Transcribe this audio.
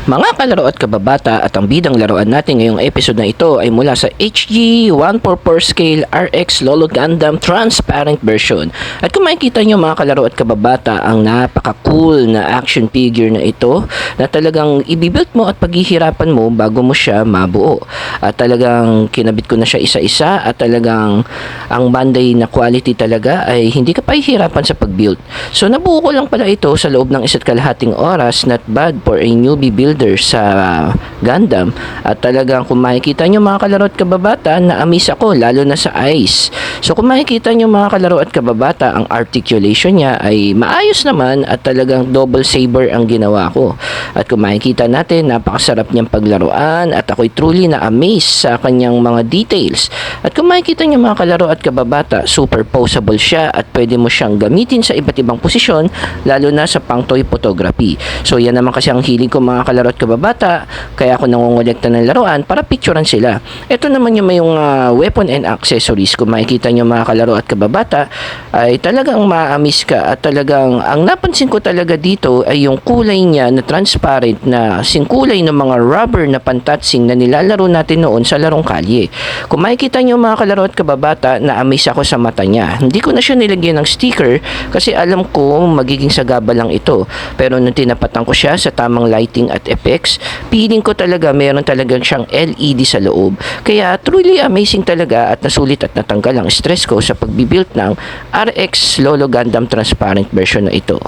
Mga kalaro at kababata, at ang bidang laruan natin ngayong episode na ito ay mula sa HG 144 Scale RX Lolo Gundam Transparent Version. At kung makikita nyo mga kalaro at kababata, ang napaka-cool na action figure na ito na talagang ibibuild mo at paghihirapan mo bago mo siya mabuo. At talagang kinabit ko na siya isa-isa at talagang ang Bandai na quality talaga ay hindi ka pahihirapan sa pag-build. So nabuo ko lang pala ito sa loob ng 1.5 oras, not bad for a newbie builder sa Gundam. At talagang kung makikita nyo mga kalaro at kababata, na-amaze ako lalo na sa eyes. So kung makikita nyo mga kalaro at kababata, ang articulation niya ay maayos naman at talagang double saber ang ginawa ko. At kung makikita natin, napakasarap niyang paglaruan at ako'y truly na-amaze sa kanyang mga details. At kung makikita nyo mga kalaro at kababata, super poseable siya at pwede mo siyang gamitin sa iba't ibang posisyon, lalo na sa pang-toy photography. So yan naman kasi ang hilig ko mga kalaro at kababata, kaya ako nangongolekta ng laruan para picturean sila. Ito naman yung may weapon and accessories. Kung makikita nyo mga kalaro at kababata, ay talagang ma-amaze ka at talagang ang napansin ko talaga dito ay yung kulay niya na transparent na singkulay ng mga rubber na pantatsing na nilalaro natin noon sa larong kalye. Kung makikita nyo mga kalaro at kababata, na-amaze ako sa mata niya. Hindi ko na siya nilagyan ng sticker kasi alam ko magiging sagaba lang ito. Pero nung tinapatan ko siya sa tamang lighting at effects, feeling ko talaga meron talagang siyang LED sa loob. Kaya truly amazing talaga at nasulit at natanggal ang stress ko sa pagbibuild ng RX Lolo Gundam Transparent version na ito.